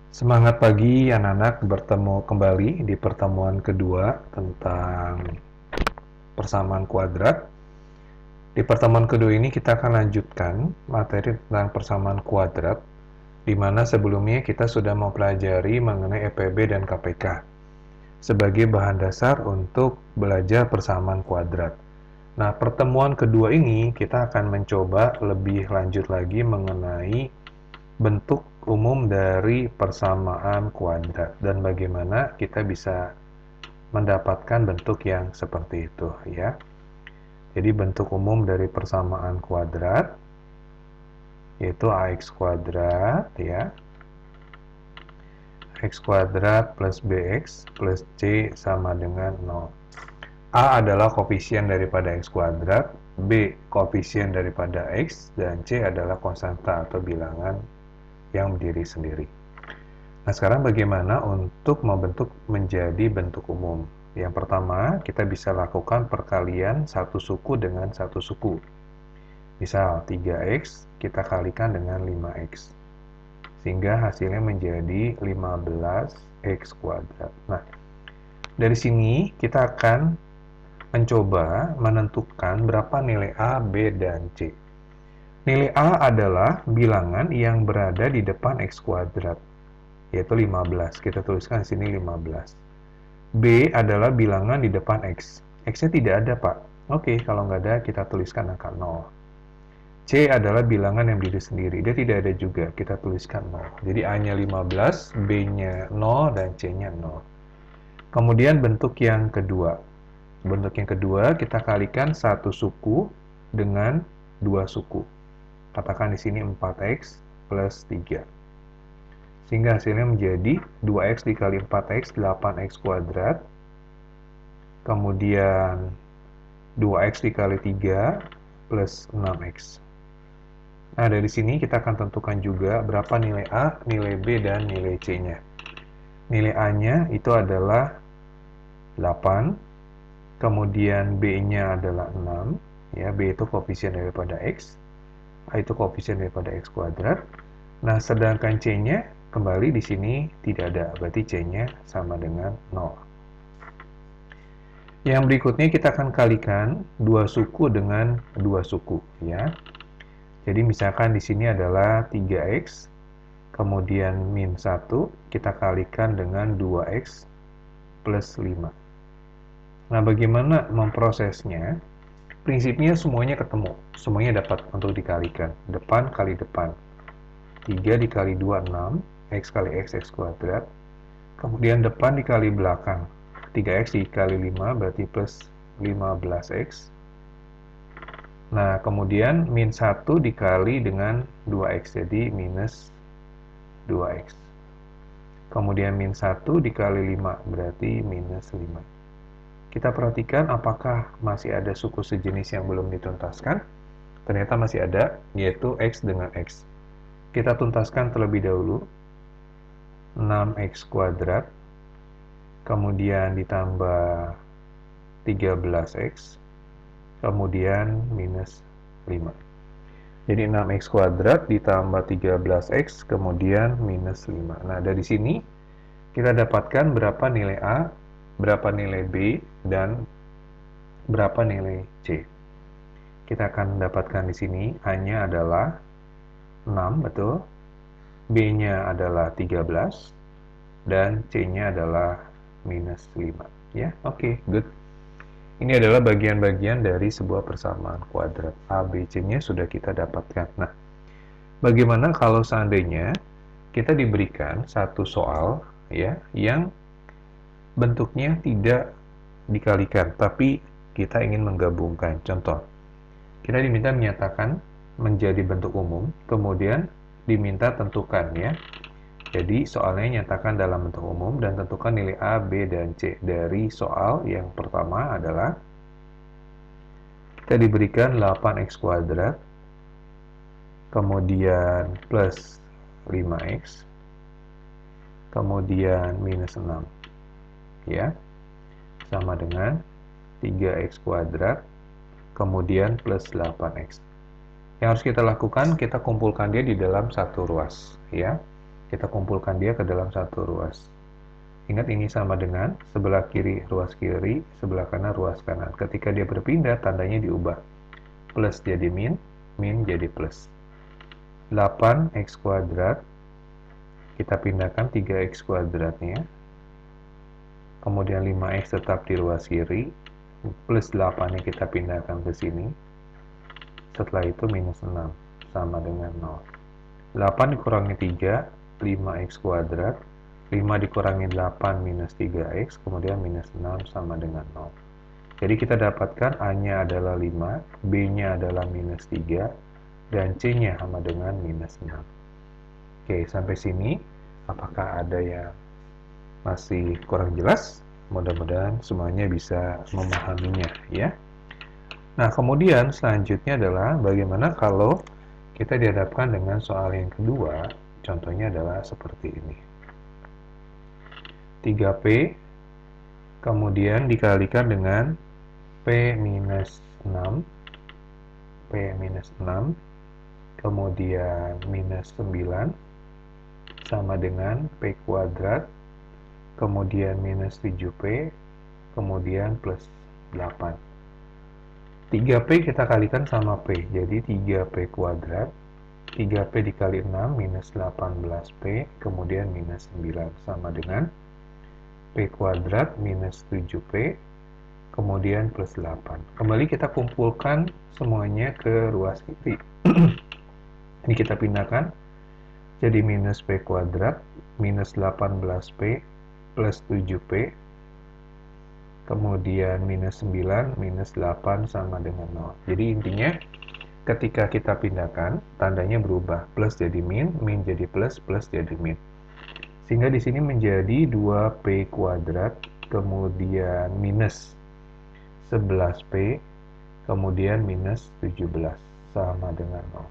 Semangat pagi anak-anak, bertemu kembali di pertemuan kedua tentang persamaan kuadrat. Di pertemuan kedua ini kita akan lanjutkan materi tentang persamaan kuadrat, di mana sebelumnya kita sudah mempelajari mengenai EPB dan KPK sebagai bahan dasar untuk belajar persamaan kuadrat. Nah, pertemuan kedua ini kita akan mencoba lebih lanjut lagi mengenai bentuk umum dari persamaan kuadrat dan bagaimana kita bisa mendapatkan bentuk yang seperti itu ya. Jadi bentuk umum dari persamaan kuadrat yaitu ax kuadrat ya. X kuadrat plus bx plus c sama dengan 0. A adalah koefisien daripada x kuadrat, B koefisien daripada x, dan C adalah konstanta atau bilangan yang berdiri sendiri. Nah, sekarang bagaimana untuk membentuk menjadi bentuk umum? Yang pertama, kita bisa lakukan perkalian satu suku dengan satu suku. Misal, 3x kita kalikan dengan 5x. Sehingga hasilnya menjadi 15x kuadrat. Nah, dari sini kita akan mencoba menentukan berapa nilai A, B, dan C. Nilai A adalah bilangan yang berada di depan x kuadrat, yaitu 15. Kita tuliskan di sini 15. B adalah bilangan di depan x. X-nya tidak ada, Pak. Oke, kalau nggak ada, kita tuliskan angka 0. C adalah bilangan yang berdiri sendiri. Dia tidak ada juga. Kita tuliskan 0. Jadi A-nya 15, B-nya 0, dan C-nya 0. Kemudian bentuk yang kedua. Bentuk yang kedua, kita kalikan satu suku dengan dua suku. Katakan di sini 4x plus 3. Sehingga hasilnya menjadi 2x dikali 4x, 8x kuadrat. Kemudian 2x dikali 3 plus 6x. Nah, dari sini kita akan tentukan juga berapa nilai A, nilai B, dan nilai C-nya. Nilai A-nya itu adalah 8, kemudian B-nya adalah 6, ya, B itu koefisien daripada X, A itu koefisien daripada X kuadrat. Nah, sedangkan C-nya kembali di sini tidak ada, berarti C-nya sama dengan 0. Yang berikutnya kita akan kalikan dua suku dengan dua suku, ya. Jadi misalkan di sini adalah 3x, kemudian min 1, kita kalikan dengan 2x plus 5. Nah, bagaimana memprosesnya? Prinsipnya semuanya ketemu, semuanya dapat untuk dikalikan. Depan kali depan. 3 dikali 2, 6, x kali x kuadrat. Kemudian depan dikali belakang. 3x dikali 5 berarti plus 15x. Nah, kemudian min 1 dikali dengan 2x, jadi minus 2x. Kemudian min 1 dikali 5, berarti minus 5. Kita perhatikan apakah masih ada suku sejenis yang belum dituntaskan. Ternyata masih ada, yaitu x dengan x. Kita tuntaskan terlebih dahulu. 6x kuadrat, kemudian ditambah 13x, kemudian minus 5. Jadi 6x kuadrat ditambah 13x, kemudian minus 5. Nah, dari sini kita dapatkan berapa nilai A, berapa nilai B, dan berapa nilai C. Kita akan dapatkan di sini A-nya adalah 6, betul. B-nya adalah 13, dan C-nya adalah minus 5. Ya, oke, good. Ini adalah bagian-bagian dari sebuah persamaan kuadrat. A, B, C-nya sudah kita dapatkan. Nah, bagaimana kalau seandainya kita diberikan satu soal ya yang bentuknya tidak dikalikan, tapi kita ingin menggabungkan. Contoh, kita diminta menyatakan menjadi bentuk umum, kemudian diminta tentukan ya. Jadi soalnya nyatakan dalam bentuk umum dan tentukan nilai A, B, dan C. Dari soal yang pertama adalah kita diberikan 8x kuadrat, kemudian plus 5x, kemudian minus 6. Ya, sama dengan 3x kuadrat, kemudian plus 8x. Yang harus kita lakukan, kita kumpulkan dia di dalam satu ruas. Ya. Kita kumpulkan dia ke dalam satu ruas. Ingat ini sama dengan sebelah kiri ruas kiri, sebelah kanan ruas kanan. Ketika dia berpindah, tandanya diubah. Plus jadi min, min jadi plus. 8x kuadrat, kita pindahkan 3x kuadratnya. Kemudian 5x tetap di ruas kiri, plus 8-nya kita pindahkan ke sini. Setelah itu minus 6, sama dengan 0. 8 dikurangi 3, 5x kuadrat. 5 dikurangi 8 minus 3x, kemudian minus 6 sama dengan 0. Jadi kita dapatkan A-nya adalah 5, B-nya adalah minus 3, dan C-nya sama dengan minus 6. Oke, sampai sini apakah ada yang masih kurang jelas? Mudah-mudahan semuanya bisa memahaminya ya. Nah, kemudian selanjutnya adalah bagaimana kalau kita dihadapkan dengan soal yang kedua. Contohnya adalah seperti ini. 3P kemudian dikalikan dengan P minus 6, P minus 6, kemudian minus 9, sama dengan P kuadrat, kemudian minus 7P, kemudian plus 8. 3P kita kalikan sama P, jadi 3P kuadrat, 3P dikali 6 minus 18P, kemudian minus 9, sama dengan P kuadrat minus 7P, kemudian plus 8. Kembali kita kumpulkan semuanya ke ruas kiri. Ini kita pindahkan, jadi minus P kuadrat, minus 18P, plus 7P, kemudian minus 9, minus 8 sama dengan 0. Jadi intinya ketika kita pindahkan, tandanya berubah. Plus jadi min, min jadi plus, plus jadi min. Sehingga di sini menjadi 2P kuadrat, kemudian minus 11P, kemudian minus 17, sama dengan 0.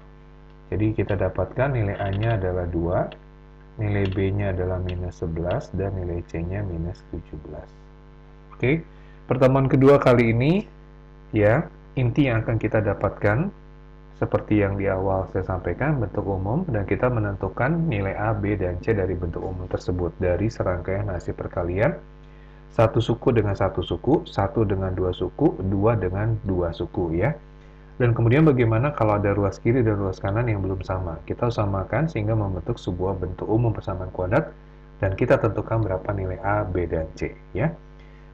Jadi kita dapatkan nilai A-nya adalah 2, nilai B-nya adalah minus 11, dan nilai C-nya minus 17. Oke, pertemuan kedua kali ini, ya, inti yang akan kita dapatkan, seperti yang di awal saya sampaikan, bentuk umum, dan kita menentukan nilai A, B, dan C dari bentuk umum tersebut, dari serangkaian hasil perkalian, satu suku dengan satu suku, satu dengan dua suku, dua dengan dua suku, ya. Dan kemudian bagaimana kalau ada ruas kiri dan ruas kanan yang belum sama? Kita samakan sehingga membentuk sebuah bentuk umum persamaan kuadrat, dan kita tentukan berapa nilai A, B, dan C, ya.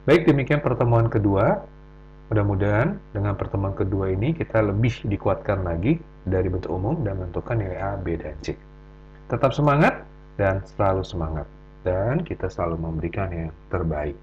Baik, demikian pertemuan kedua. Mudah-mudahan dengan pertemuan kedua ini kita lebih dikuatkan lagi dari bentuk umum dan menentukan nilai A, B, dan C. Tetap semangat dan selalu semangat. Dan kita selalu memberikan yang terbaik.